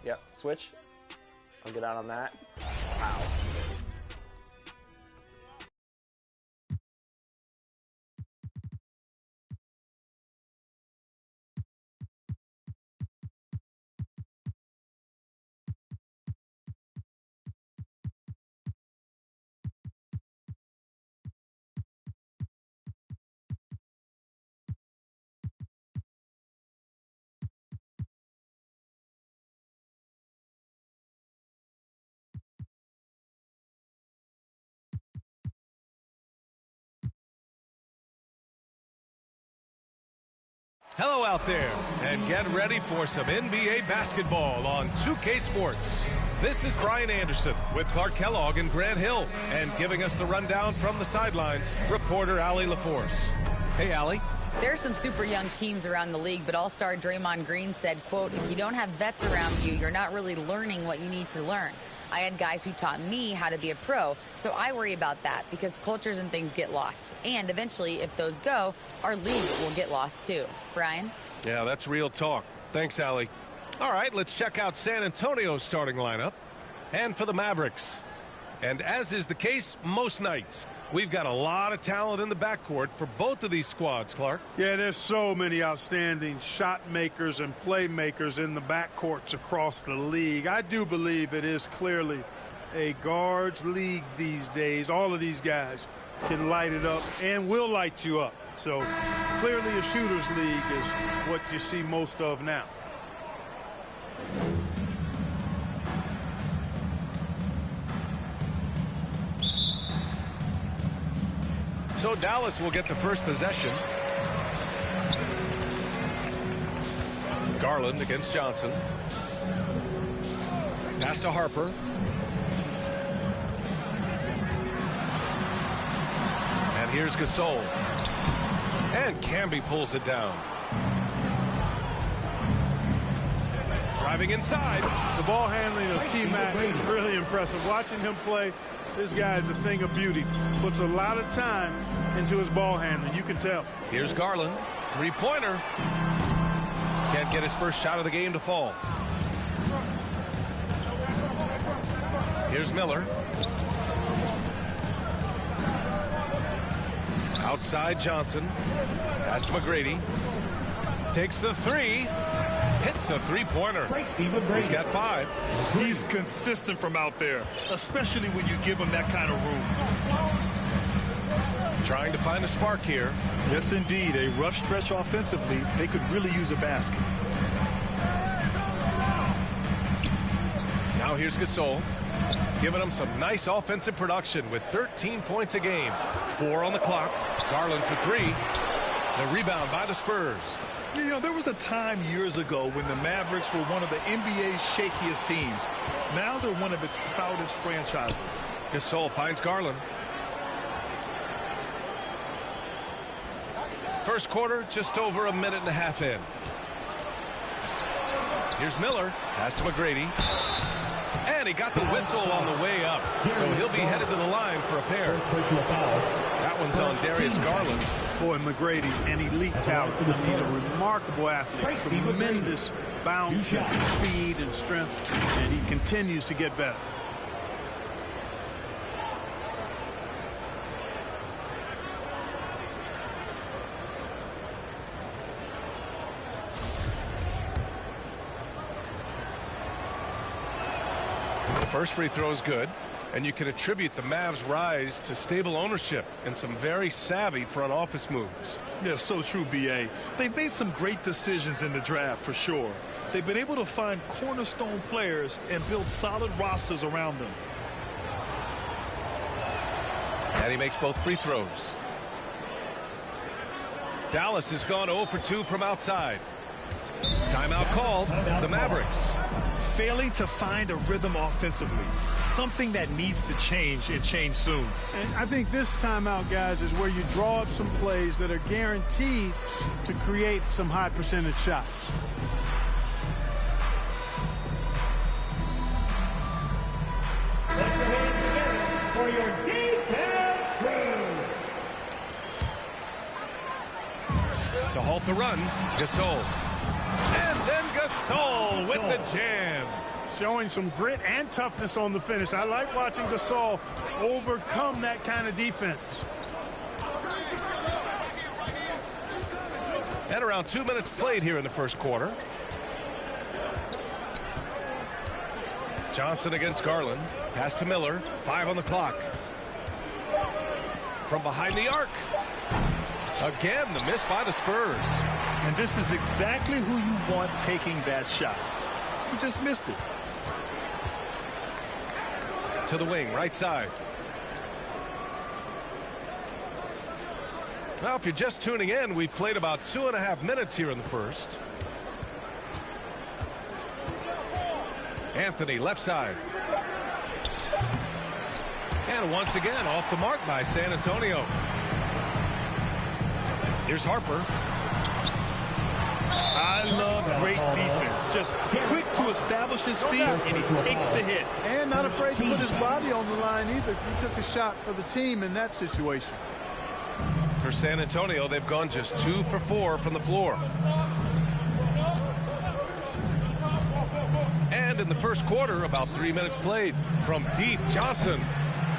Yep, switch. I'll get out on that. Wow. Hello out there, and get ready for some NBA basketball on 2K Sports. This is Brian Anderson with Clark Kellogg and Grant Hill, and giving us the rundown from the sidelines, reporter Allie LaForce. Hey, Allie. There are some super young teams around the league, but All-Star Draymond Green said, quote, if you don't have vets around you, you're not really learning what you need to learn. I had guys who taught me how to be a pro, so I worry about that because cultures and things get lost. And eventually, if those go, our league will get lost too. Brian? Yeah, that's real talk. Thanks, Allie. All right, let's check out San Antonio's starting lineup. And for the Mavericks. And as is the case most nights, we've got a lot of talent in the backcourt for both of these squads, Clark. Yeah, there's so many outstanding shot makers and playmakers in the backcourts across the league. I do believe it is clearly a guards league these days. All of these guys can light it up and will light you up. So clearly a shooter's league is what you see most of now. So Dallas will get the first possession. Garland against Johnson. Pass to Harper. And here's Gasol. And Camby pulls it down. Driving inside. The ball handling of tmac, really impressive. Watching him play, this guy is a thing of beauty. Puts a lot of time into his ball handling. You can tell. Here's Garland. Three-pointer. Can't get his first shot of the game to fall. Here's Miller. Outside Johnson. Pass to McGrady. Takes the three. Hits a three-pointer. He's got 5. He's consistent from out there, especially when you give him that kind of room. Trying to find a spark here. Yes, indeed. A rough stretch offensively. They could really use a basket. Now here's Gasol. Giving them some nice offensive production with 13 points a game. 4 on the clock. Garland for 3. The rebound by the Spurs. You know, there was a time years ago when the Mavericks were one of the NBA's shakiest teams. Now they're one of its proudest franchises. Gasol finds Garland. First quarter, just over a minute and a half in. Here's Miller. Pass to McGrady. And he got the whistle on the way up. So he'll be headed to the line for a pair. That one's on Darius Garland. Boy, McGrady, an elite talent. I mean, a remarkable athlete. Tremendous bounce, speed, and strength. And he continues to get better. The first free throw is good, and you can attribute the Mavs' rise to stable ownership and some very savvy front office moves. Yeah, so true, B.A. They've made some great decisions in the draft, for sure. They've been able to find cornerstone players and build solid rosters around them. And he makes both free throws. Dallas has gone 0 for 2 from outside. Timeout called. The Mavericks. Failing to find a rhythm offensively, something that needs to change and change soon. And I think this timeout, guys, is where you draw up some plays that are guaranteed to create some high percentage shots. For your detailed crew. To halt the run, Gasol. And then Gasol with the jam. showing some grit and toughness on the finish. I like watching Gasol overcome that kind of defense. And around 2 minutes played here in the first quarter. Johnson against Garland. Pass to Miller. 5 on the clock. From behind the arc. Again, the miss by the Spurs. And this is exactly who you want taking that shot. He just missed it. To the wing, right side. Now, if you're just tuning in, we've played about 2.5 minutes here in the first. Anthony, left side. And once again, off the mark by San Antonio. Here's Harper. I love great defense. Just quick to establish his feet, and he takes the hit. And not afraid to put his body on the line either. He took a shot for the team in that situation. For San Antonio, they've gone just 2 for 4 from the floor. And in the first quarter, about 3 minutes played. From deep, Johnson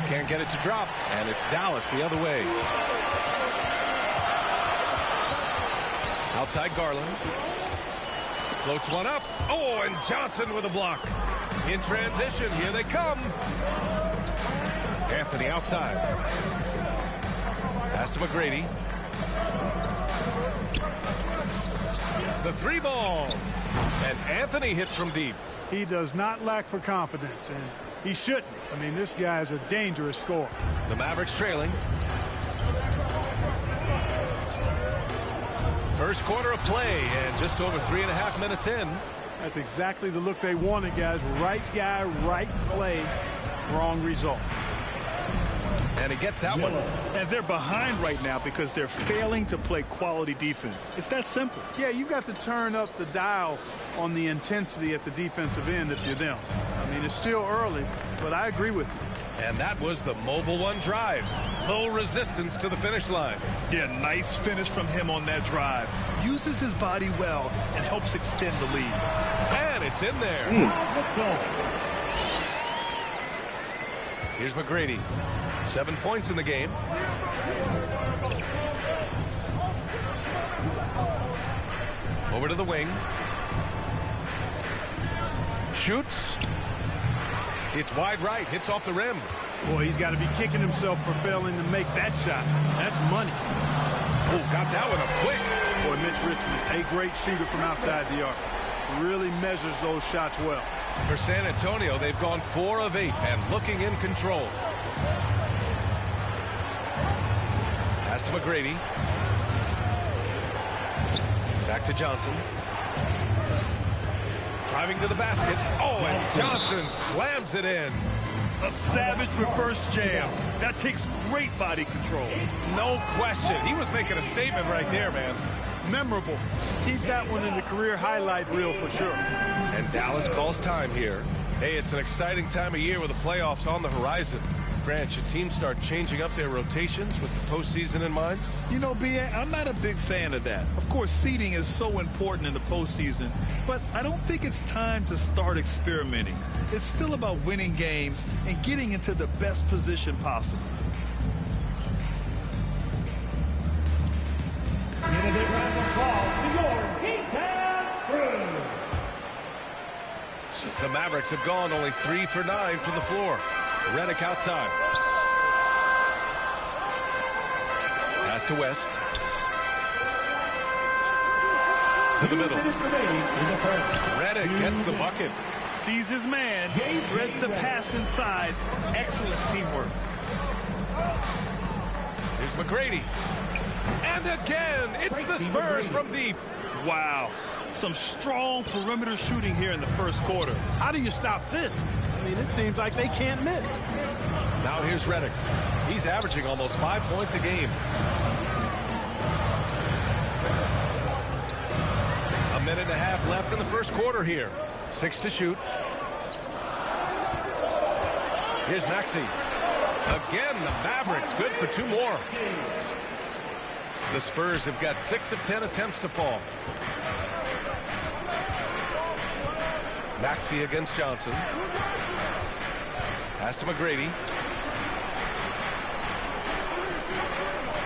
can't get it to drop, and it's Dallas the other way. Outside Garland. Floats one up. Oh, and Johnson with a block. In transition, here they come. Anthony outside. Pass to McGrady. The 3 ball. And Anthony hits from deep. He does not lack for confidence, and he shouldn't. I mean, this guy is a dangerous scorer. The Mavericks trailing. First quarter of play, and just over 3.5 minutes in. That's exactly the look they wanted, guys. Right guy, right play, wrong result. And he gets that one. And they're behind right now because they're failing to play quality defense. It's that simple. Yeah, you've got to turn up the dial on the intensity at the defensive end if you're them. I mean, it's still early, but I agree with you. And that was the mobile one drive. Low resistance to the finish line. Yeah, nice finish from him on that drive. Uses his body well and helps extend the lead. And it's in there. Here's McGrady. 7 points in the game. Over to the wing. Shoots. It's wide right. Hits off the rim. Boy, he's got to be kicking himself for failing to make that shot. That's money. Oh, got that one up quick. Boy, Mitch Richmond, a great shooter from outside the arc. Really measures those shots well. For San Antonio, they've gone 4 of 8 and looking in control. Pass to McGrady. Back to Johnson. Driving to the basket. Oh, and Johnson slams it in. A savage reverse jam. That takes great body control. No question. He was making a statement right there, man. Memorable. Keep that one in the career highlight reel for sure. And Dallas calls time here. Hey, it's an exciting time of year with the playoffs on the horizon. Grant, should teams start changing up their rotations with the postseason in mind? You know, B.A., I'm not a big fan of that. Of course, seeding is so important in the postseason, but I don't think it's time to start experimenting. It's still about winning games and getting into the best position possible. In a big round of applause, your Game Time Crew. The Mavericks have gone only 3 for 9 from the floor. Redick outside. Pass to West. To the middle. Redick gets the bucket. Sees his man, threads the pass inside. Excellent teamwork. Here's McGrady. And again, it's the Spurs from deep. Wow. Some strong perimeter shooting here in the first quarter. How do you stop this? I mean, it seems like they can't miss. Now here's Redick. He's averaging almost 5 points a game. A minute and a half left in the first quarter here. 6 to shoot. Here's Maxey. Again, the Mavericks good for 2 more. The Spurs have got 6 of 10 attempts to fall. Maxey against Johnson. Pass to McGrady.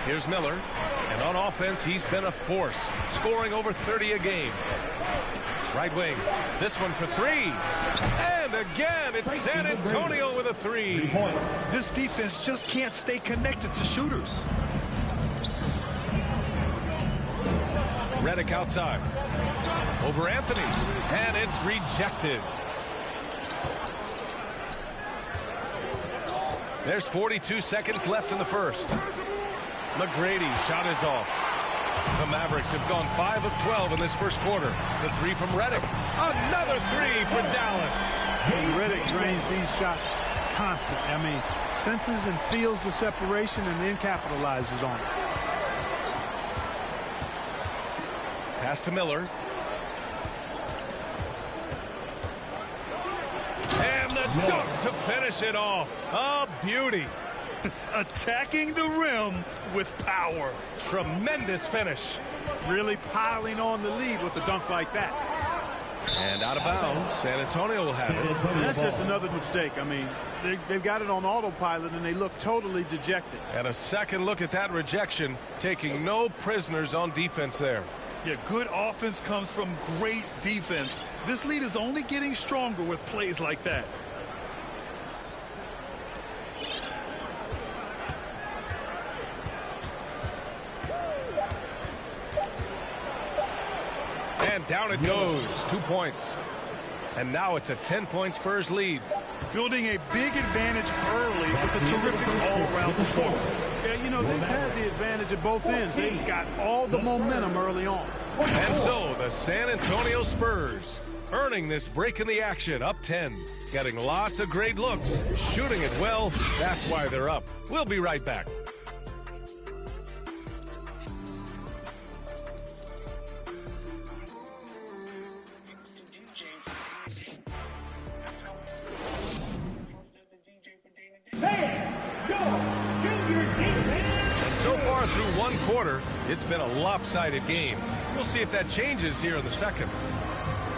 Here's Miller. And on offense, he's been a force, scoring over 30 a game. Right wing. This one for three. And again, it's San Antonio with a three. This defense just can't stay connected to shooters. Redick outside. Over Anthony. And it's rejected. There's 42 seconds left in the first. McGrady's shot is off. The Mavericks have gone 5 of 12 in this first quarter. The three from Redick. Another three for Dallas. Redick drains these shots constantly. I mean, senses and feels the separation and then capitalizes on it. Pass to Miller. And the dunk to finish it off. A beauty. Attacking the rim with power. Tremendous finish. Really piling on the lead with a dunk like that. And out of bounds. San Antonio will have it. That's just another mistake. I mean, they've got it on autopilot and they look totally dejected. And a second look at that rejection, taking no prisoners on defense there. Yeah, good offense comes from great defense. This lead is only getting stronger with plays like that. And down it goes. 2 points. And now it's a 10-point Spurs lead. Building a big advantage early with a terrific all-around performance. Yeah, you know, they've had the advantage at both ends. They've got all the momentum early on. And so the San Antonio Spurs earning this break in the action, up 10. Getting lots of great looks, shooting it well. That's why they're up. We'll be right back. And so far through one quarter, it's been a lopsided game. We'll see if that changes here in the second.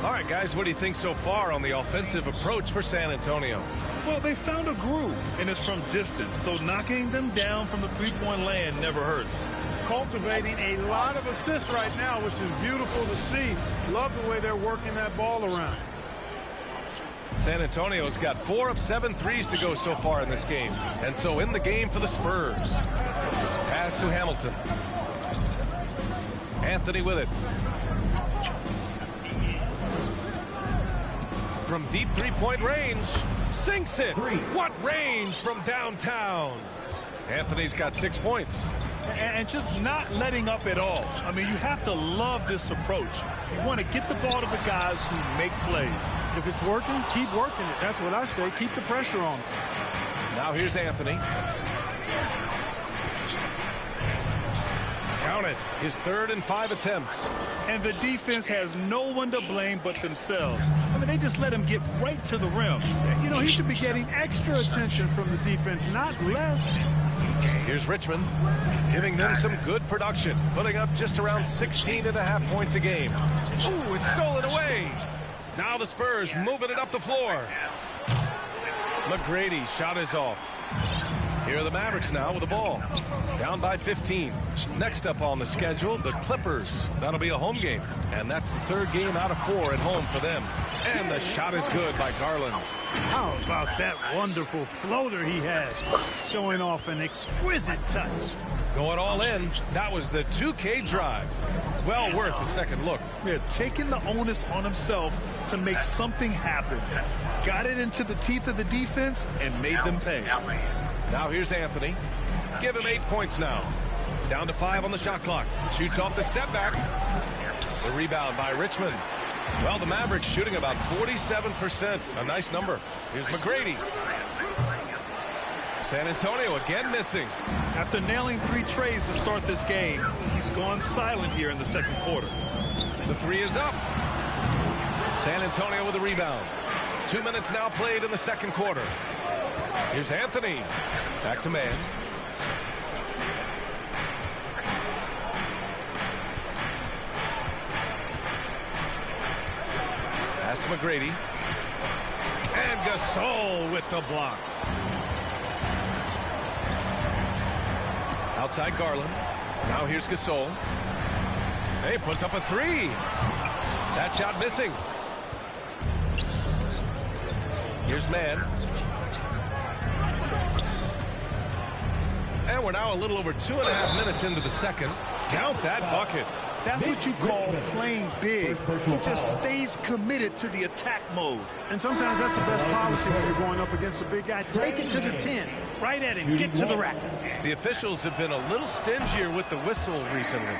All right, guys, what do you think so far on the offensive approach for San Antonio? Well, they found a groove, and it's from distance, so knocking them down from the three-point land never hurts. Cultivating a lot of assists right now, which is beautiful to see. Love the way they're working that ball around. San Antonio's got 4 of 7 threes to go so far in this game. And so in the game for the Spurs. Pass to Hamilton. Anthony with it. From deep three-point range. Sinks it. What range from downtown. Anthony's got 6 points. And just not letting up at all. I mean, you have to love this approach. You want to get the ball to the guys who make plays. If it's working, keep working it. That's what I say. Keep the pressure on. Now here's Anthony. Count it. His 3rd and 5 attempts. And the defense has no one to blame but themselves. I mean, they just let him get right to the rim. You know, he should be getting extra attention from the defense, not less. Here's Richmond, giving them some good production, putting up just around 16.5 points a game. Ooh, it's stolen away. Now the Spurs moving it up the floor. McGrady shot is off. Here are the Mavericks now with the ball. Down by 15. Next up on the schedule, the Clippers. That'll be a home game. And that's the 3rd game out of 4 at home for them. And the shot is good by Garland. How about that wonderful floater he has, showing off an exquisite touch. Going all in, that was the 2K drive. Well worth a second look. Yeah, taking the onus on himself to make something happen. Got it into the teeth of the defense and made them pay. Now here's Anthony. Give him 8 points now. Down to 5 on the shot clock. Shoots off the step back. The rebound by Richmond. Well, the Mavericks shooting about 47%. A nice number. Here's McGrady. San Antonio again missing. After nailing 3 trays to start this game, he's gone silent here in the second quarter. The 3 is up. San Antonio with the rebound. 2 minutes now played in the second quarter. Here's Anthony. Back to man. Pass to McGrady. Gasol with the block. Outside Garland. Now here's Gasol. Hey, puts up a three. That shot missing. Here's Mann. And we're now a little over 2.5 minutes into the second. Count that bucket. That's what you call playing big. He just stays committed to the attack mode. And sometimes that's the best policy when you're going up against a big guy. Take it to the 10. Right at him. Get to the rack. The officials have been a little stingier with the whistle recently.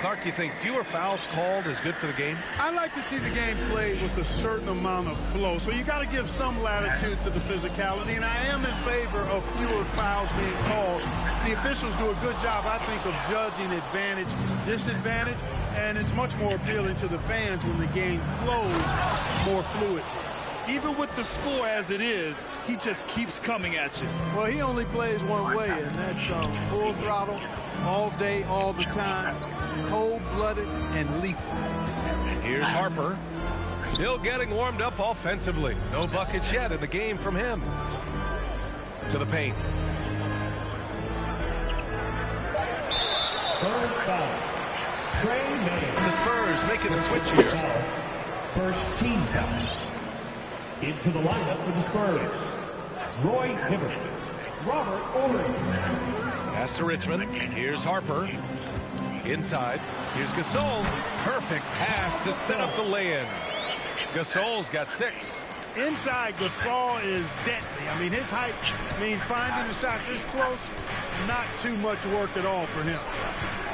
Clark, you think fewer fouls called is good for the game? I like to see the game played with a certain amount of flow. So you got to give some latitude to the physicality. And I am in favor of fewer fouls being called. The officials do a good job, I think, of judging advantage, disadvantage. And it's much more appealing to the fans when the game flows more fluid. Even with the score as it is, he just keeps coming at you. Well, he only plays one way, and that's full throttle, all day, all the time, cold-blooded and lethal. Here's Harper. Still getting warmed up offensively. No buckets yet in the game from him. To the paint. First foul. The Spurs making a switch here. First team foul. Into the lineup for the Spurs, Roy Hibbert, Robert Ory. Pass to Richmond. Here's Harper. Inside. Here's Gasol. Perfect pass to set up the lay-in. Gasol's got 6. Inside, Gasol is deadly. I mean, his height means finding the shot this close, not too much work at all for him.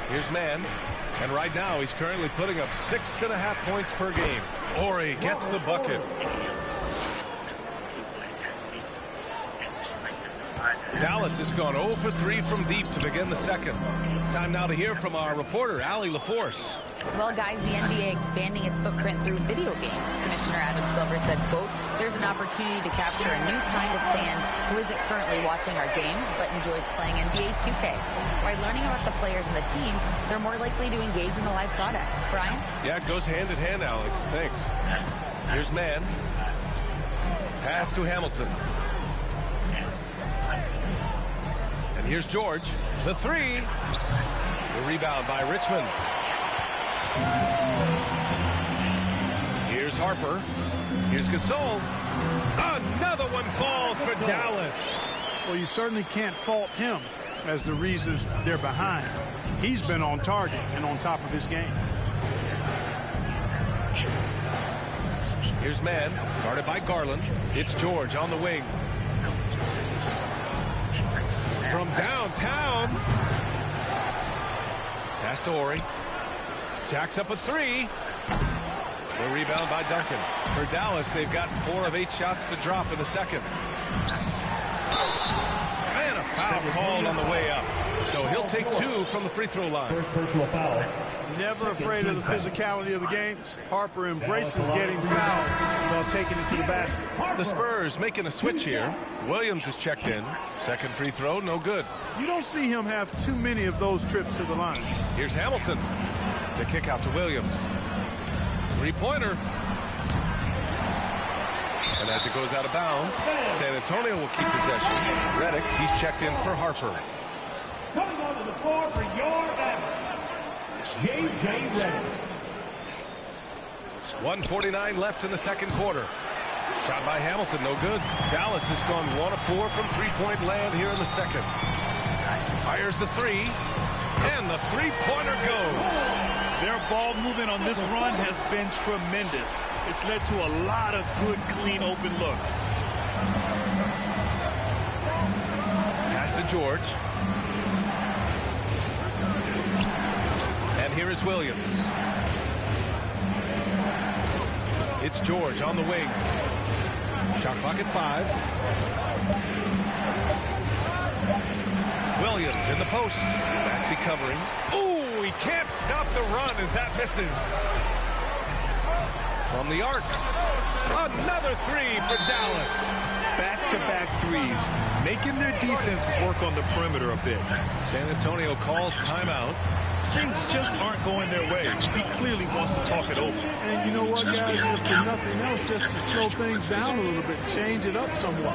Here's Mann. And right now, he's currently putting up 6.5 points per game. Ory gets the bucket. Dallas has gone 0 for 3 from deep to begin the second. Time now to hear from our reporter, Allie LaForce. Well, guys, the NBA expanding its footprint through video games. Commissioner Adam Silver said, quote, there's an opportunity to capture a new kind of fan who isn't currently watching our games but enjoys playing NBA 2K. By learning about the players and the teams, they're more likely to engage in the live product. Brian? Yeah, it goes hand in hand, Allie. Thanks. Here's Mann. Pass to Hamilton. And here's George. The three. The rebound by Richmond. Here's Harper. Here's Gasol. Another one falls for Dallas. Well, you certainly can't fault him as the reason they're behind. He's been on target and on top of his game. Here's Mann, guarded by Garland. It's George on the wing. From downtown. Pass to Ory. Jacks up a three. The rebound by Duncan. For Dallas, they've gotten 4 of 8 shots to drop in the second. And a foul called on the way up. So he'll take 2 from the free throw line. First personal foul. Never afraid of the physicality of the game. Harper embraces getting fouled while taking it to the basket. The Spurs making a switch here. Williams is checked in. Second free throw, no good. You don't see him have too many of those trips to the line. Here's Hamilton. The kick out to Williams. Three-pointer. And as it goes out of bounds, San Antonio will keep possession. Redick, he's checked in for Harper. Coming onto the floor for your Evans, JJ Redick. 1:49 left in the second quarter. Shot by Hamilton, no good. Dallas has gone 1 of 4 from three-point land here in the second. Fires the three, and the three-pointer goes. Their ball movement on this run has been tremendous. It's led to a lot of good, clean, open looks. Pass to George. And here is Williams. It's George on the wing. Shot clock at 5. Williams in the post. Maxey covering. Ooh, he can't stop the run as that misses. From the arc. Another three for Dallas. back-to-back threes, making their defense work on the perimeter a bit. San Antonio calls timeout. Things just aren't going their way. He clearly wants to talk it over. And you know what, guys? If for nothing else, just to slow things down a little bit, change it up somewhat.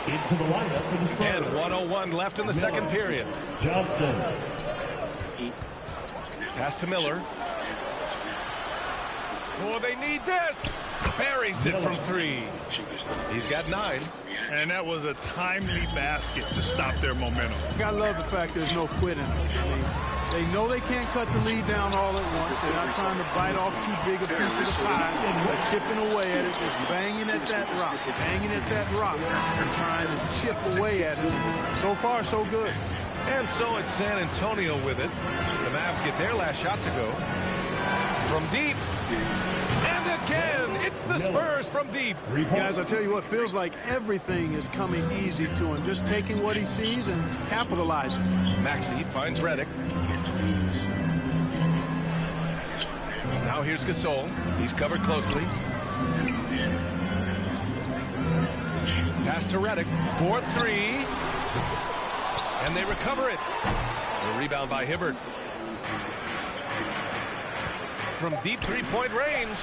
Into the lineup for the Spurs. And 1:01 left in the second period. Johnson. Pass to Miller. Oh, they need this. Buries it from 3. He's got 9. And that was a timely basket to stop their momentum. I love the fact there's no quitting. I mean, they know they can't cut the lead down all at once. They're not trying to bite off too big a piece of the pie. They're chipping away at it, just banging at that rock, and trying to chip away at it. So far, so good. And so it's San Antonio with it. The Mavs get their last shot to go. From deep. And again, it's the Spurs from deep. Guys, I tell you what, feels like everything is coming easy to him. Just taking what he sees and capitalizing. Maxey finds Redick. Now here's Gasol. He's covered closely. Pass to Redick. 4-3. And they recover it. A rebound by Hibbert. From deep three-point range.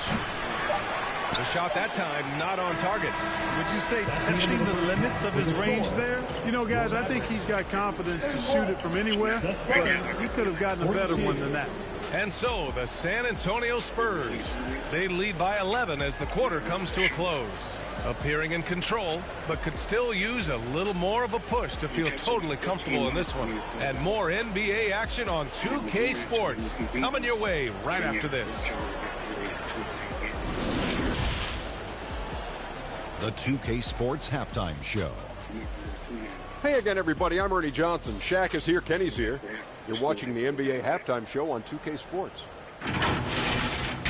The shot that time not on target. Would you say testing the limits of his range there? You know, guys, I think he's got confidence to shoot it from anywhere, but he could have gotten a better one than that. And so the San Antonio Spurs, they lead by 11 as the quarter comes to a close. Appearing in control, but could still use a little more of a push to feel totally comfortable in this one. And more NBA action on 2K Sports coming your way right after this. The 2K Sports Halftime Show. Hey again, everybody. I'm Ernie Johnson. Shaq is here. Kenny's here. You're watching the NBA Halftime Show on 2K Sports.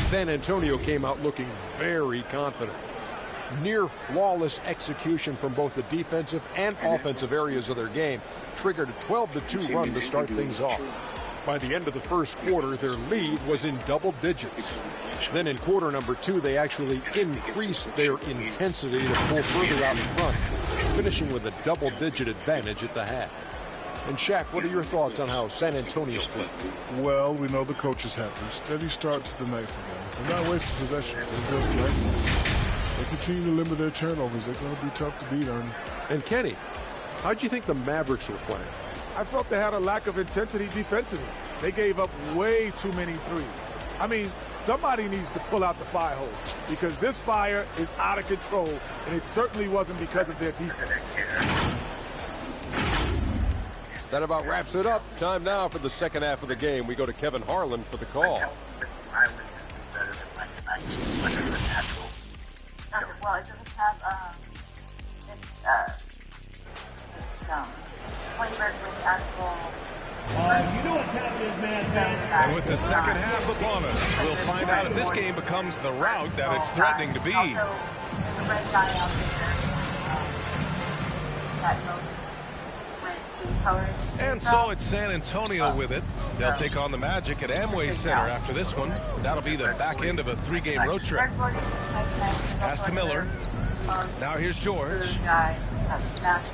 San Antonio came out looking very confident. Near flawless execution from both the defensive and offensive areas of their game triggered a 12-2 run to start things off. By the end of the first quarter, their lead was in double digits. Then in quarter number 2, they actually increased their intensity to pull further out in front, finishing with a double-digit advantage at the half. And Shaq, what are your thoughts on how San Antonio played? Well, we know the coach is happy. Steady start to the night for them. They're not wasting possession. They're building nicely. They continue to limit their turnovers. They're going to be tough to beat, Ernie. And Kenny, how do you think the Mavericks were playing? I felt they had a lack of intensity defensively. They gave up way too many threes. I mean, somebody needs to pull out the fire hose because this fire is out of control, and it certainly wasn't because of their defense. That about wraps it up. Time now for the second half of the game. We go to Kevin Harlan for the call. Well, it doesn't have flavored with actual. You know what happened, man. And with the second half upon us, we'll find out if this game becomes the route that it's threatening to be. Also, the red guy out there that most went colors. And so it's San Antonio with it. They'll take on the Magic at Amway Center after this one. That'll be the back end of a 3-game road trip. Pass to Miller. Now here's George.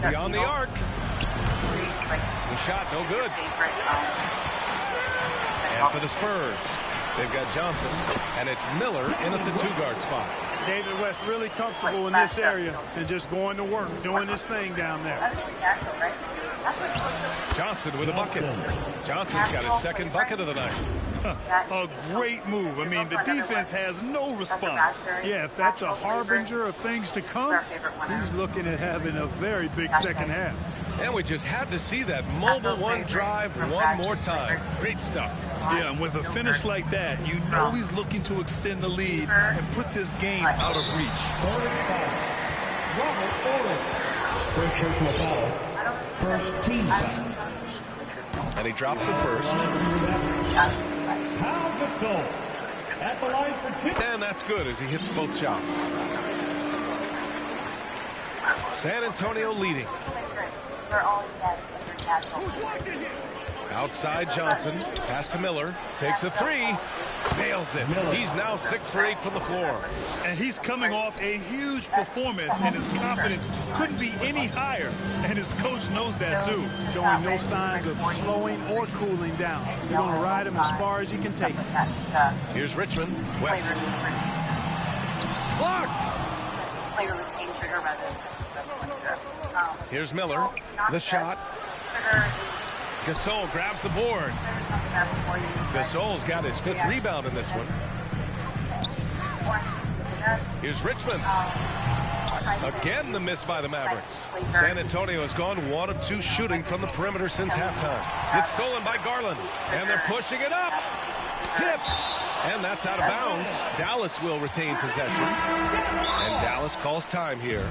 Beyond the arc. The shot, no good. And for the Spurs, they've got Johnson, and it's Miller in at the 2-guard spot. David West really comfortable in this area and just going to work, doing his thing down there. Johnson with a bucket. Johnson's got his second bucket of the night. A great move. I mean, the defense has no response. Yeah, if that's a harbinger of things to come, he's looking at having a very big second half. And we just had to see that mobile one drive one more time. Great stuff. Yeah, and with a finish like that, you know he's looking to extend the lead and put this game out of reach. First personal foul. First team foul. And he drops it first. At the line for 2. And that's good as he hits both shots. San Antonio leading. Outside Johnson, pass to Miller, takes a 3, nails it. He's now 6 for 8 from the floor. And he's coming off a huge performance, and his confidence couldn't be any higher. And his coach knows that too. Showing no signs of slowing or cooling down. You're going to ride him as far as he can take it. Here's Richmond, West. Blocked! Here's Miller, the shot. Gasol grabs the board. Gasol's got his 5th rebound in this one. Here's Richmond. Again, the miss by the Mavericks. San Antonio has gone 1 of 2 shooting from the perimeter since halftime. It's stolen by Garland, and they're pushing it up. Tipped, and that's out of bounds. Dallas will retain possession, and Dallas calls time here.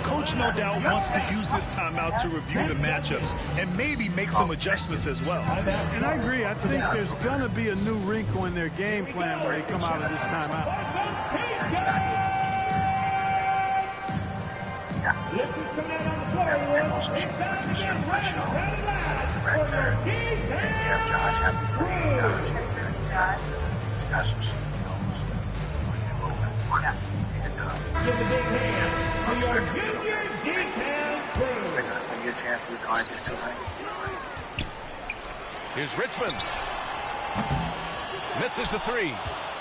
Coach no doubt wants to use this timeout to review the matchups and maybe make some adjustments as well. And I agree. I think there's going to be a new wrinkle in their game plan when they come out of this timeout. Give a big hand for your junior detail crew. Here's Richmond. Misses the 3.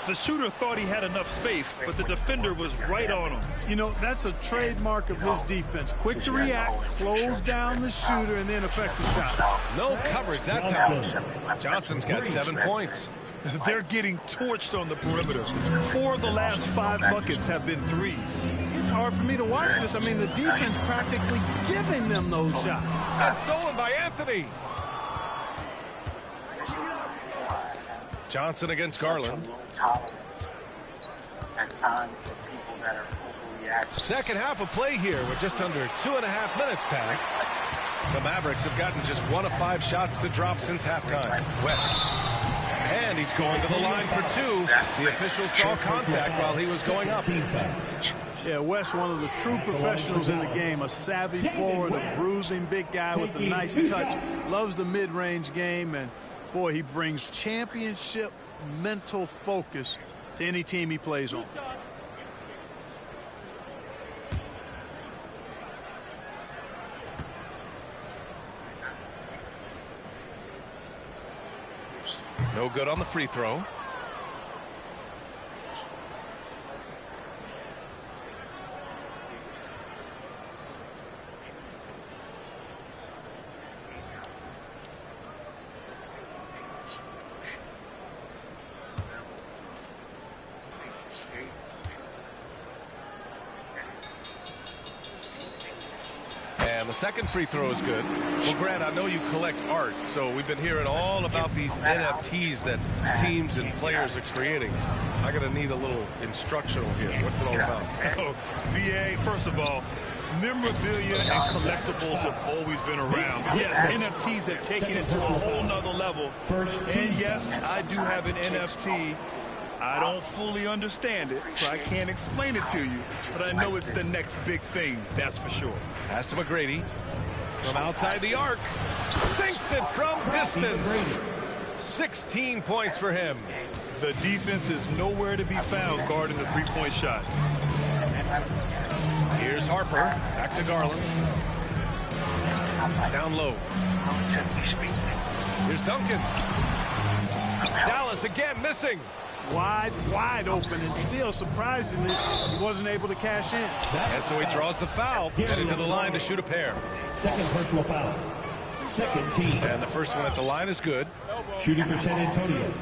The shooter thought he had enough space, but the defender was right on him. You know, that's a trademark of his defense. Quick to react, close down the shooter, and then affect the shot. No coverage that time. Johnson's got 7 points. They're getting torched on the perimeter. 4 of the last 5 buckets have been threes. It's hard for me to watch this. I mean, the defense practically giving them those shots. And stolen by Anthony. Johnson against Garland. Second half of play here with just under 2.5 minutes passed. The Mavericks have gotten just 1 of 5 shots to drop since halftime. West. And he's going to the line for 2. The official saw contact while he was going up. Yeah, West, one of the true professionals in the game. A savvy forward, a bruising big guy with a nice touch. Loves the mid-range game, and boy, he brings championship mental focus to any team he plays on. No good on the free throw. And the second free throw is good. Well, Grant, I know you collect art, so we've been hearing all about these NFTs that teams and players are creating. I'm going to need a little instructional here. What's it all about? Oh, VA, first of all, memorabilia and collectibles have always been around. Yes, NFTs have taken it to a whole nother level. And yes, I do have an NFT. I don't fully understand it, so I can't explain it to you, but I know it's the next big thing, that's for sure. Pass to McGrady from outside the arc. Sinks it from distance. 16 points for him. The defense is nowhere to be found guarding the three-point shot. Here's Harper. Back to Garland. Down low. Here's Duncan. Dallas again missing. Wide open, and still, surprisingly, he wasn't able to cash in. And so he draws the foul, heading to the line to shoot a pair. Second personal foul. Second team. And the first one at the line is good. Shooting for San Antonio.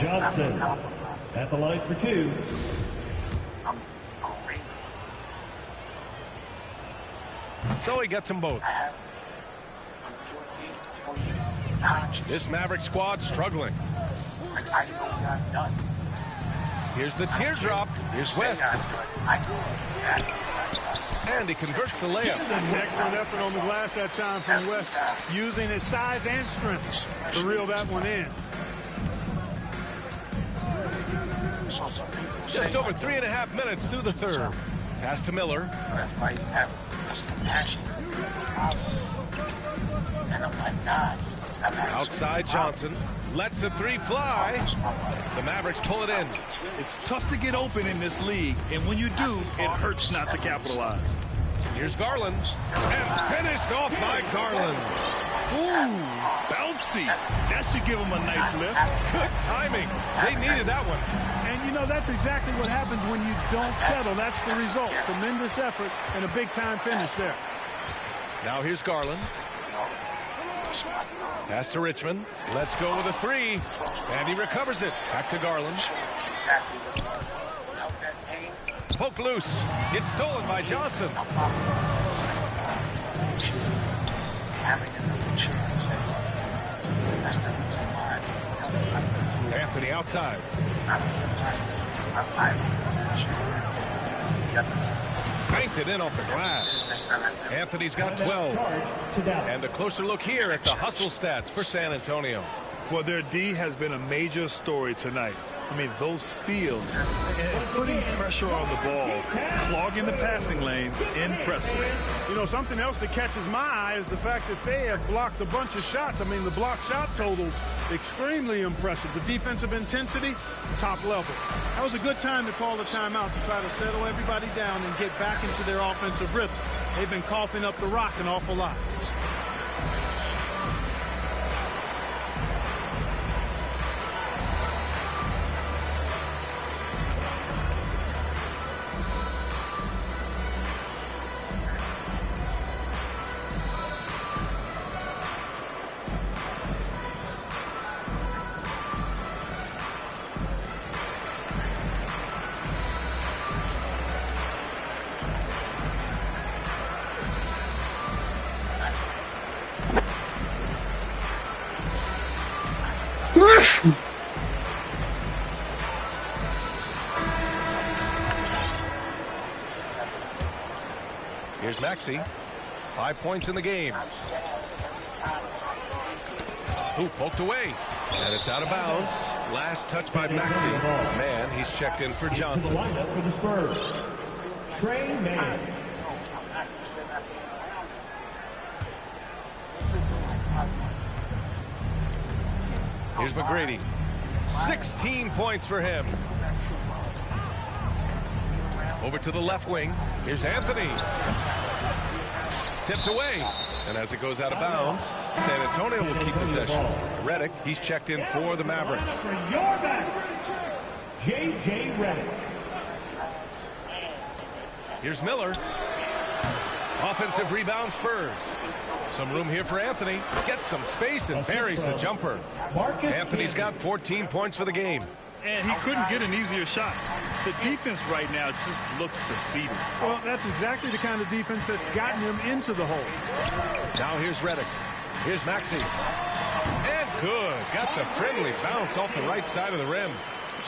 Johnson at the line for 2. So he gets them both. This Maverick squad struggling. Here's the teardrop. Here's West. And he converts the layup. Excellent effort on the glass that time from West, using his size and strength to reel that one in. Just over 3.5 minutes through the third. Pass to Miller. Outside Johnson. Lets the 3 fly. The Mavericks pull it in. It's tough to get open in this league, and when you do, it hurts not to capitalize. Here's Garland. And finished off by Garland. Ooh, bouncy. That should give him a nice lift. Good timing. They needed that one. And, you know, that's exactly what happens when you don't settle. That's the result. Tremendous effort and a big-time finish there. Now here's Garland. Pass to Richmond. Let's go with a 3. And he recovers it. Back to Garland. Poke loose. Gets stolen by Johnson. Anthony outside. Banked it in off the glass. Anthony's got 12. And a closer look here at the hustle stats for San Antonio. Well, their D has been a major story tonight. I mean, those steals and putting pressure on the ball, clogging the passing lanes, impressive. You know, something else that catches my eye is the fact that they have blocked a bunch of shots. I mean, the block shot total, extremely impressive. The defensive intensity, top level. That was a good time to call the timeout to try to settle everybody down and get back into their offensive rhythm. They've been coughing up the rock an awful lot. Here's Maxey. 5 points in the game. Ooh, poked away. And it's out of bounds. Last touch by Maxey. Man, he's checked in for Johnson. The lineup for the Spurs. TreJ Man. Here's McGrady. 16 points for him. Over to the left wing. Here's Anthony. Tipped away. And as it goes out of bounds, San Antonio will keep possession. Redick, he's checked in for the Mavericks. For your Mavericks, JJ Redick. Here's Miller. Offensive rebound Spurs. Some room here for Anthony. Gets some space and buries the jumper. Anthony's got 14 points for the game. And he couldn't get an easier shot. The defense right now just looks defeated. Well, that's exactly the kind of defense that's gotten him into the hole. Now here's Redick. Here's Maxey. And good. Got the friendly bounce off the right side of the rim.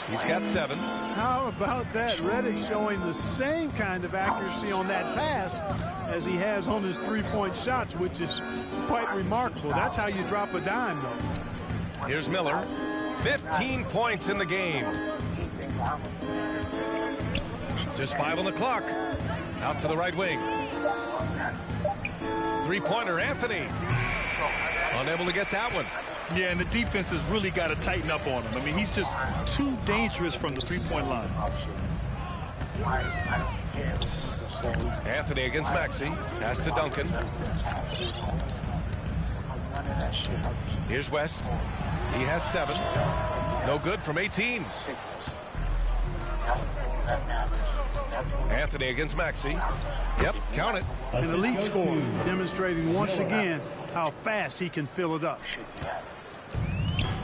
He's got 7. How about that? Redick showing the same kind of accuracy on that pass as he has on his three-point shots, which is quite remarkable. That's how you drop a dime, though. Here's Miller. 15 points in the game. Just 5 on the clock. Out to the right wing. Three-pointer, Anthony. Unable to get that one. Yeah, and the defense has really got to tighten up on him. I mean, he's just too dangerous from the three-point line. Anthony against Maxey. Pass to Duncan. Here's West. He has 7. No good from 18. Anthony against Maxey. Yep, count it. An elite scorer, demonstrating once again how fast he can fill it up.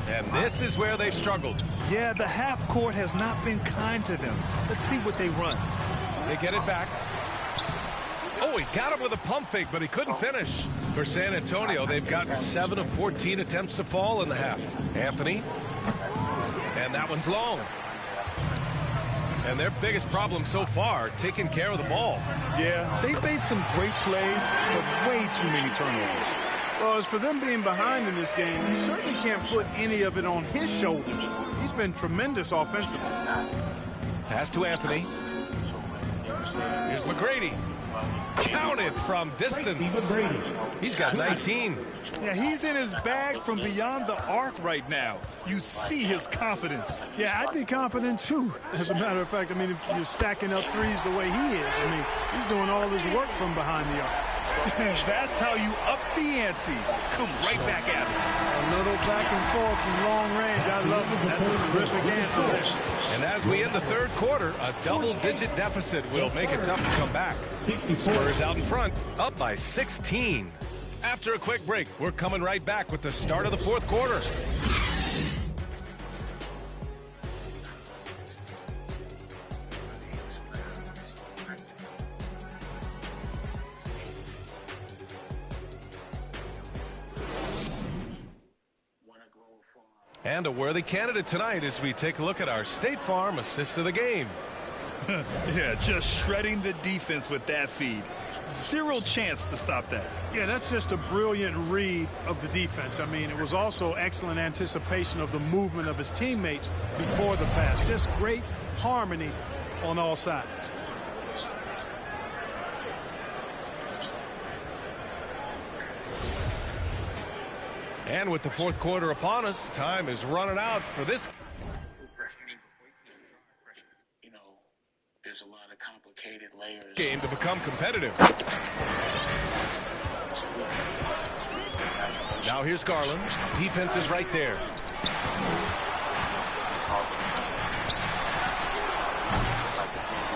And this is where they've struggled. Yeah, the half court has not been kind to them. Let's see what they run. They get it back. Oh, he got him with a pump fake, but he couldn't finish. For San Antonio, they've gotten 7 of 14 attempts to fall in the half. Anthony. And that one's long. And their biggest problem so far, taking care of the ball. Yeah, they've made some great plays, but way too many turnovers. Well, as for them being behind in this game, you certainly can't put any of it on his shoulders. He's been tremendous offensively. Pass to Anthony. Here's McGrady. Counted from distance. He's got 19. Yeah, he's in his bag from beyond the arc right now. You see his confidence. Yeah, I'd be confident too. As a matter of fact, I mean, if you're stacking up threes the way he is, I mean, he's doing all his work from behind the arc. That's how you up the ante. Come right back at it. A little back and forth from long range. I love it. That's a terrific answer there. And as we end the third quarter, a double-digit deficit will make it tough to come back. Spurs out in front, up by 16. After a quick break, we're coming right back with the start of the fourth quarter. And a worthy candidate tonight as we take a look at our State Farm assist of the game. Yeah, just shredding the defense with that feed. Zero chance to stop that. Yeah, that's just a brilliant read of the defense. I mean, it was also excellent anticipation of the movement of his teammates before the pass. Just great harmony on all sides. And with the fourth quarter upon us, time is running out for this. You know, there's a lot of complicated layers. Game to become competitive. Now here's Garland. Defense is right there.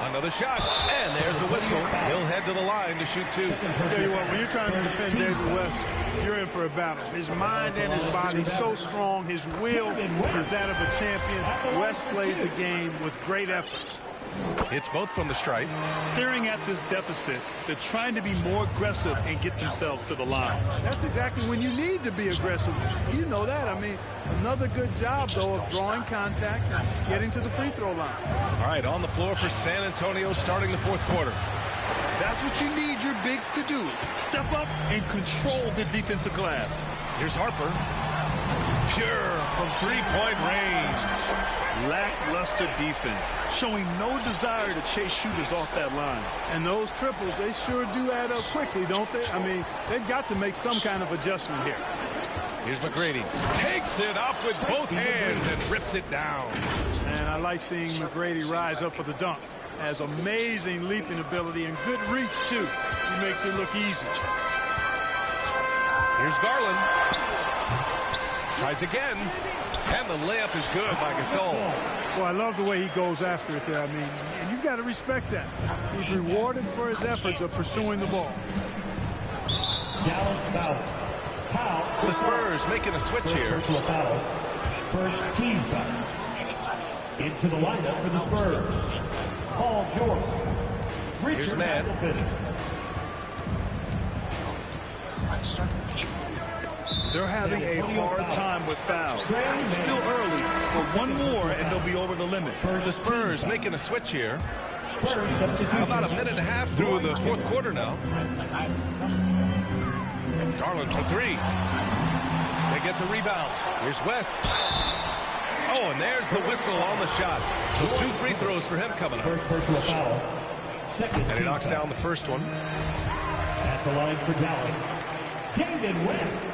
Another shot, and there's a whistle. He'll head to the line to shoot 2. I'll tell you what, when you're trying to defend David West, you're in for a battle. His mind and his body so strong. His will is that of a champion. West plays the game with great effort. Hits both from the stripe. Staring at this deficit, they're trying to be more aggressive and get themselves to the line. That's exactly when you need to be aggressive. You know that. I mean, another good job, though, of drawing contact and getting to the free throw line. All right, on the floor for San Antonio starting the fourth quarter. That's what you need your bigs to do. Step up and control the defensive glass. Here's Harper. Pure from three-point range. Lackluster defense, showing no desire to chase shooters off that line. And those triples, they sure do add up quickly, don't they? I mean, they've got to make some kind of adjustment here. Here's McGrady. Takes it up with both hands and rips it down. And I like seeing McGrady rise up for the dunk. Has amazing leaping ability and good reach, too. He makes it look easy. Here's Garland. Tries again. And the layup is good by Gasol. Well, I love the way he goes after it there. I mean, and you've got to respect that. He's rewarded for his efforts of pursuing the ball. Dallas foul. The Spurs making a switch here. Foul. First team foul. Into the lineup for the Spurs. Paul George. Here's Mann. They're having a hard time with fouls. It's still early, but one more and they'll be over the limit. The Spurs making a switch here. About a minute and a half through the fourth quarter now. Garland for 3. They get the rebound. Here's West. Oh, and there's the whistle on the shot. So 2 free throws for him coming up. First personal foul. And he knocks down the first one. At the line for Dallas, David West.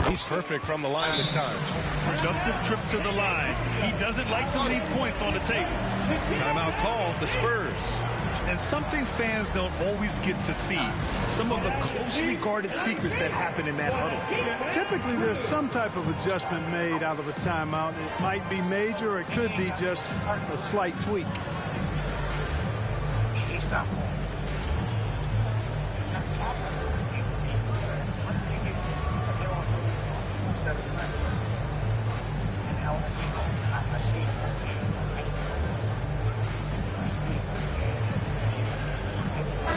He's perfect from the line this time. Productive trip to the line. He doesn't like to leave points on the table. Timeout called the Spurs. And something fans don't always get to see, some of the closely guarded secrets that happen in that huddle. Yeah, typically there's some type of adjustment made out of a timeout. It might be major, or it could be just a slight tweak.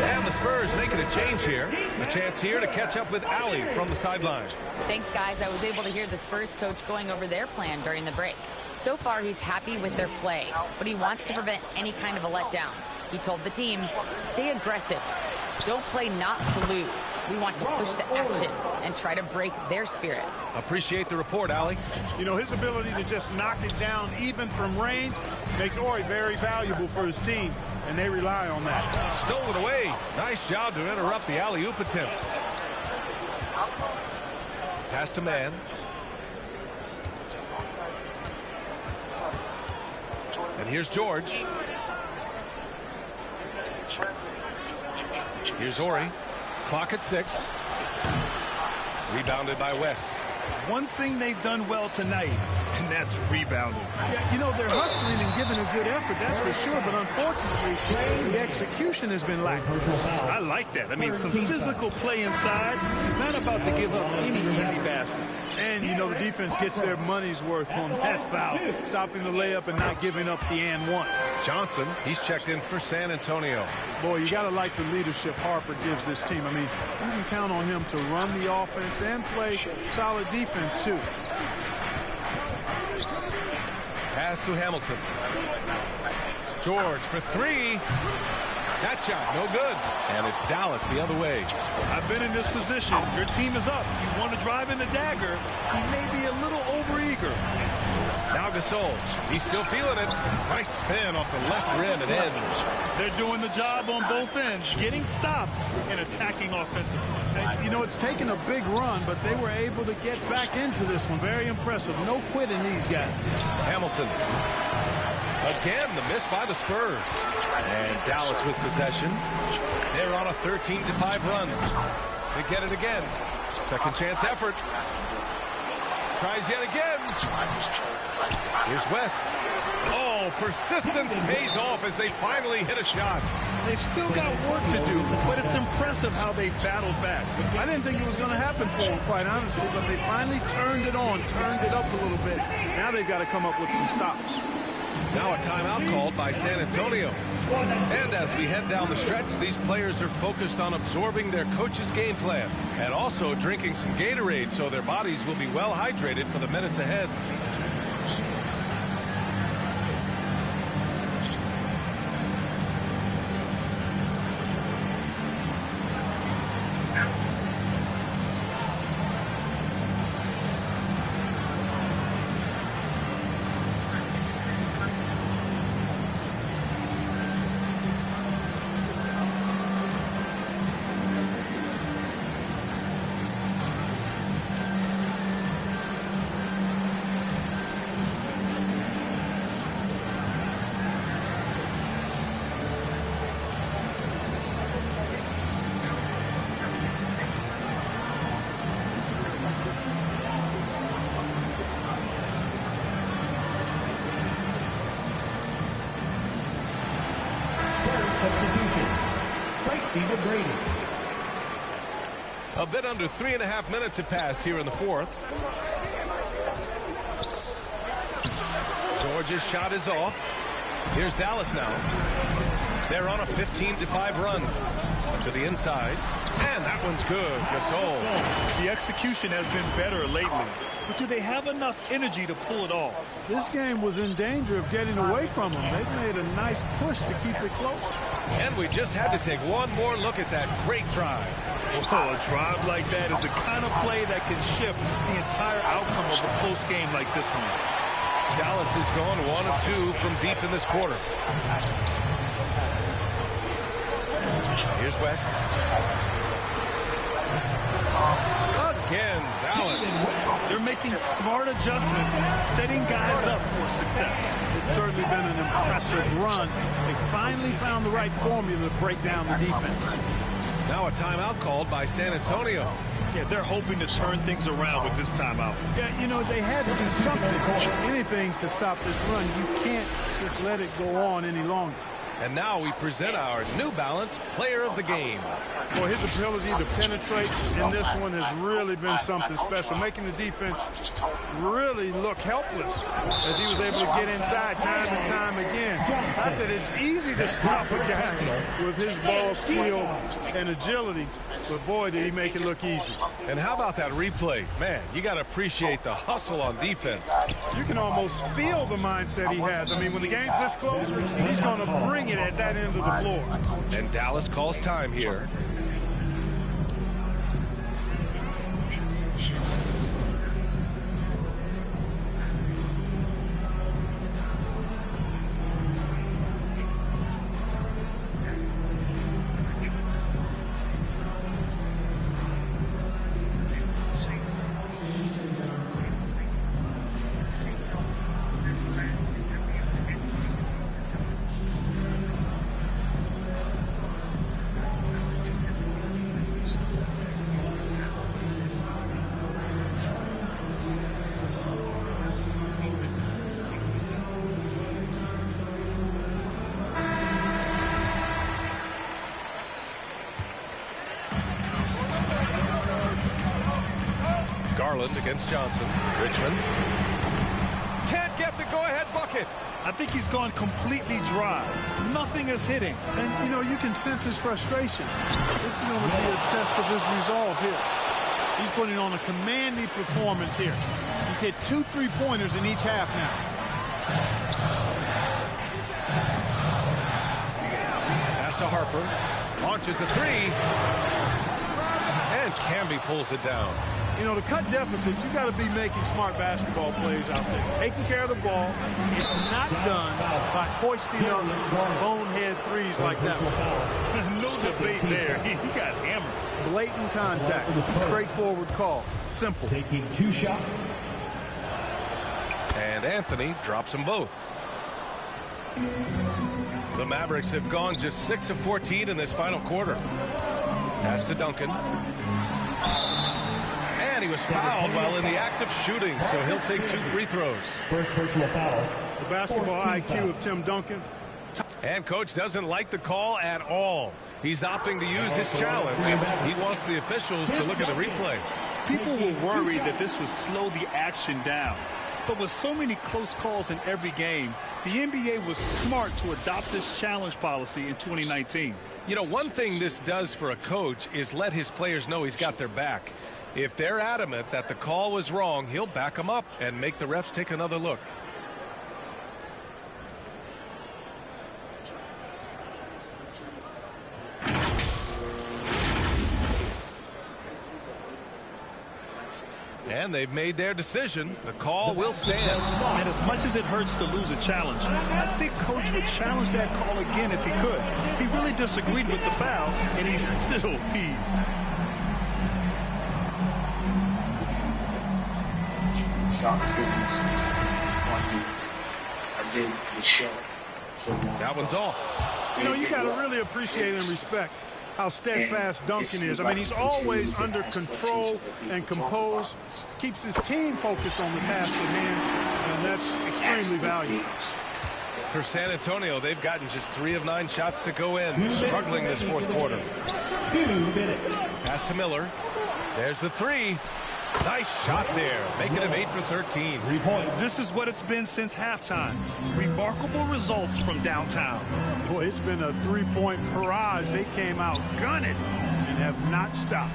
And the Spurs making a change here. A chance here to catch up with Allie from the sideline. Thanks, guys. I was able to hear the Spurs coach going over their plan during the break. So far, he's happy with their play, but he wants to prevent any kind of a letdown. He told the team, stay aggressive. Don't play not to lose. We want to push the action and try to break their spirit. Appreciate the report, Allie. You know, his ability to just knock it down even from range makes Ori very valuable for his team, and they rely on that. Stole it away. Nice job to interrupt the alley-oop attempt. Pass to man. And here's George. Here's Ori. Clock at 6. Rebounded by West. One thing they've done well tonight, and that's rebounding. Yeah, you know, they're hustling and giving a good effort, that's for sure, but unfortunately, the execution has been lacking. I like that. I mean, some physical play inside. He's not about to give up any easy baskets. And, you know, the defense gets their money's worth on that foul, stopping the layup and not giving up the and one. Johnson, he's checked in for San Antonio. Boy, you got to like the leadership Harper gives this team. I mean, you can count on him to run the offense and play solid defense, too. Pass to Hamilton. George for 3. That shot, no good. And it's Dallas the other way. I've been in this position. Your team is up. You want to drive in the dagger. He may be a little overeager. Now Gasol. He's still feeling it. Nice spin off the left rim and in. They're doing the job on both ends, getting stops and attacking offensively. And, you know, it's taken a big run, but they were able to get back into this one. Very impressive. No quitting these guys. Hamilton. Again, the miss by the Spurs. And Dallas with possession. They're on a 13-5 run. They get it again. Second chance effort. Tries yet again. Here's West. Oh, persistence pays off as they finally hit a shot. They've still got work to do, but it's impressive how they've battled back. I didn't think it was going to happen for them, quite honestly, but they finally turned it on, turned it up a little bit. Now they've got to come up with some stops. Now a timeout called by San Antonio. And as we head down the stretch, these players are focused on absorbing their coach's game plan and also drinking some Gatorade so their bodies will be well hydrated for the minutes ahead. A bit under 3.5 minutes have passed here in the fourth. George's shot is off. Here's Dallas now. They're on a 15-5 run to the inside. And that one's good. Gasol. The execution has been better lately. But do they have enough energy to pull it off? This game was in danger of getting away from them. They've made a nice push to keep it close. And we just had to take one more look at that great drive. Well, a drive like that is the kind of play that can shift the entire outcome of a close game like this one. Dallas has gone 1 of 2 from deep in this quarter. Here's West. Again, Dallas. They're making smart adjustments, setting guys up for success. It's certainly been an impressive run. They finally found the right formula to break down the defense. Now a timeout called by San Antonio. Yeah, they're hoping to turn things around with this timeout. Yeah, you know, they had to do something, anything to stop this run. You can't just let it go on any longer. And now we present our New Balance Player of the Game. Boy, his ability to penetrate in this one has really been something special, making the defense really look helpless as he was able to get inside time and time again. Not that it's easy to stop a guy with his ball skill and agility, but boy, did he make it look easy. And how about that replay? Man, you got to appreciate the hustle on defense. You can almost feel the mindset he has. I mean, when the game's this close, he's going to bring it at that end of the floor. And Dallas calls time here. Garland against Johnson. Richmond can't get the go-ahead bucket. I think he's gone completely dry. Nothing is hitting. And, you know, you can sense his frustration. This is going to be a test of his resolve here. He's putting on a commanding performance here. He's hit 2 3-pointers in each half now. Pass to Harper. Launches a three. And Camby pulls it down. You know, to cut deficits, you got to be making smart basketball plays out there. Taking care of the ball. It's not done by hoisting up bonehead threes like that one. No debate there. He got hammered. Blatant contact. Straightforward call. Simple. Taking 2 shots. And Anthony drops them both. The Mavericks have gone just 6 of 14 in this final quarter. Pass to Duncan. And he was fouled while in the act of shooting, so he'll take 2 free throws. First personal foul. The basketball IQ of Tim Duncan. And coach doesn't like the call at all. He's opting to use his challenge. He wants the officials to look at the replay. People were worried that this would slow the action down. But with so many close calls in every game, the NBA was smart to adopt this challenge policy in 2019. You know, one thing this does for a coach is let his players know he's got their back. If they're adamant that the call was wrong, he'll back them up and make the refs take another look. And they've made their decision. The call will stand. And as much as it hurts to lose a challenge, I think coach would challenge that call again if he could. He really disagreed with the foul, and he still heaved. That one's off. You know, you got to really appreciate and respect how steadfast Duncan is. I mean, he's always under control and composed, keeps his team focused on the task at hand, and that's extremely valuable. For San Antonio, they've gotten just 3 of 9 shots to go in, struggling this fourth quarter. 2 minutes. Pass to Miller. There's the 3. Nice shot there, making him 8 for 13. 3 points. This is what it's been since halftime. Remarkable results from downtown. Boy, it's been a 3-point barrage. They came out gunning and have not stopped.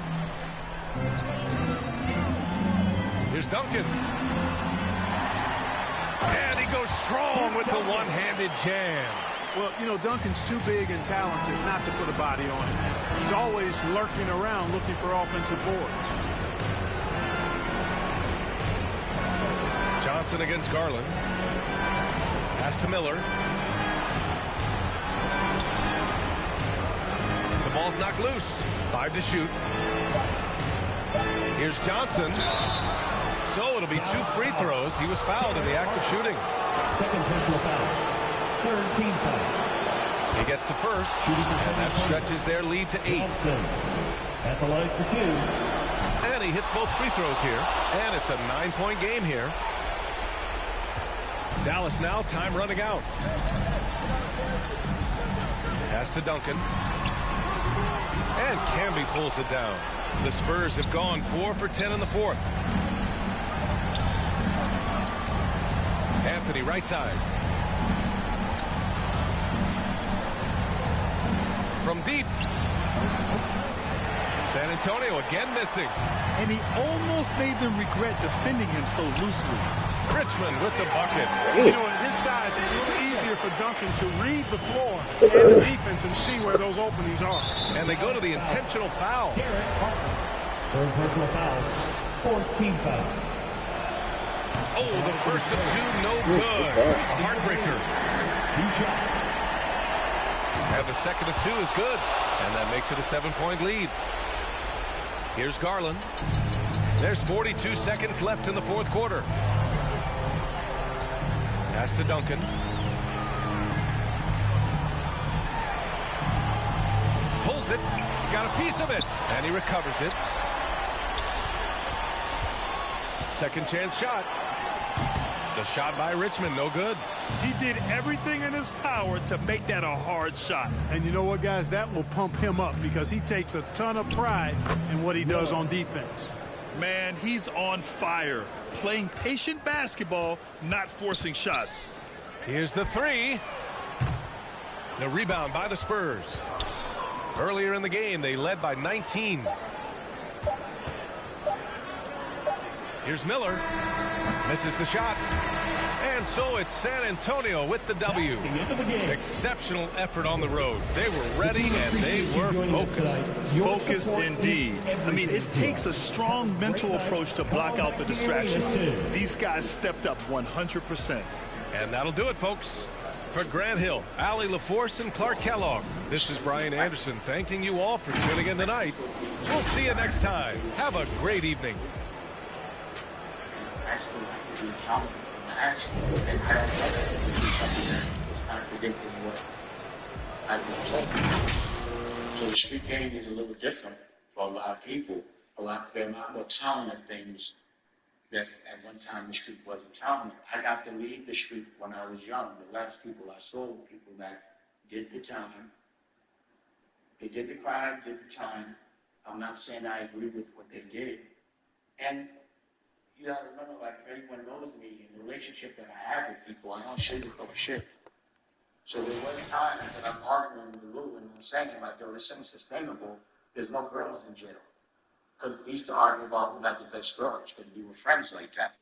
Here's Duncan. And he goes strong with the one-handed jam. Well, you know, Duncan's too big and talented not to put a body on him. He's always lurking around looking for offensive boards. Johnson against Garland. Pass to Miller. The ball's knocked loose. 5 to shoot. Here's Johnson. so it'll be 2 free throws. He was fouled in the act of shooting. Second personal foul. Third team foul. He gets the first, and that stretches their lead to 8. Johnson at the line for 2. And he hits both free throws here, and it's a 9-point game here. Dallas now, time running out. Pass to Duncan. And Camby pulls it down. The Spurs have gone 4 for 10 in the fourth. Anthony right side. From deep. San Antonio again missing. And he almost made them regret defending him so loosely. Richmond with the bucket. You know, at his size, it's a little easier for Duncan to read the floor and the defense and see where those openings are. And they go to the intentional foul. Third personal foul. Fourth team foul. Oh, the first of 2, no good. Heartbreaker. 2 shots. And the second of 2 is good. And that makes it a 7-point lead. Here's Garland. There's 42 seconds left in the fourth quarter. Pass to Duncan. Pulls it. Got a piece of it. And he recovers it. Second chance shot. The shot by Richmond, no good. He did everything in his power to make that a hard shot. And you know what, guys? That will pump him up because he takes a ton of pride in what he does on defense. Man, he's on fire. Playing patient basketball, not forcing shots. Here's the 3. The rebound by the Spurs. Earlier in the game, they led by 19. Here's Miller. Misses the shot. And so it's San Antonio with the W. Exceptional effort on the road. They were ready and they were focused. Focused indeed. I mean, it takes a strong mental approach to block out the distractions. These guys stepped up 100%. And that'll do it, folks. For Grant Hill, Allie LaForce, and Clark Kellogg, this is Brian Anderson thanking you all for tuning in tonight. We'll see you next time. Have a great evening. Actually, and I don't know something that is contradicting what I've been told. So the street game is a little different for a lot of people. They're a lot more talented things that at one time the street wasn't talented. I got to leave the street when I was young. The last people I saw were people that did the time. They did the crime, did the time. I'm not saying I agree with what they did. And you gotta remember, like, everyone knows me in the relationship that I have with people. I don't sugarcoat shit. So there was times that I'm arguing with Lou and I'm saying, like, yo, this isn't sustainable. There's no girls in jail. Because we used to argue about who got the best girls, because we were friends like that.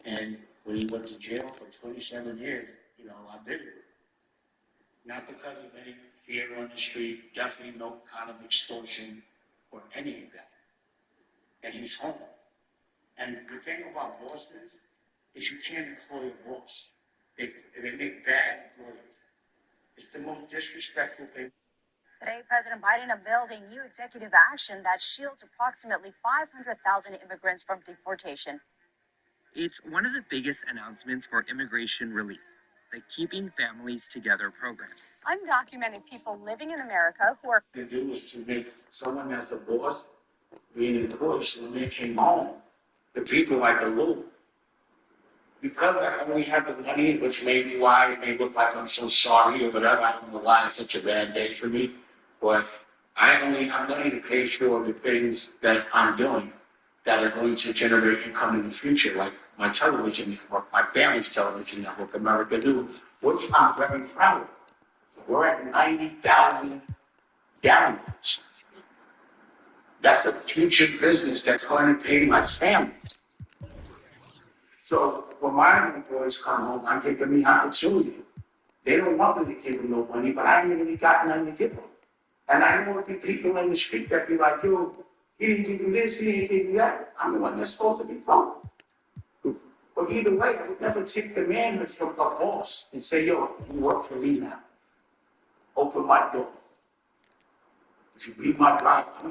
And when he went to jail for 27 years, you know, I did it. Not because of any fear on the street, definitely no kind of extortion or any of that. And he's home. And the thing about bosses is you can't employ a boss. They make bad employees. It's the most disrespectful thing. Today, President Biden unveiled a new executive action that shields approximately 500,000 immigrants from deportation. It's one of the biggest announcements for immigration relief, the Keeping Families Together program. Undocumented people living in America who are... To do is to make someone that's a boss being employed, so when they came home, the people like a Lou. Because I only have the money, which may be why it may look like I'm so sorry or whatever. I don't know why it's such a bad day for me, but I only have money to pay for the things that I'm doing that are going to generate income in the future, like my television network, my family's television network, America News, which I'm very proud of. We're at 90,000 downloads. That's a future business that's going to pay my family. So when my employees come home, I'm giving me opportunity. They don't want me to give them no money, but I ain't really got nothing to give them. And I know the people in the street that be like, yo, he didn't give you this, he didn't give you that. I'm the one that's supposed to be followed. But either way, I would never take commandments from a boss and say, yo, you work for me now. Open my door. If you read my drive, I'm not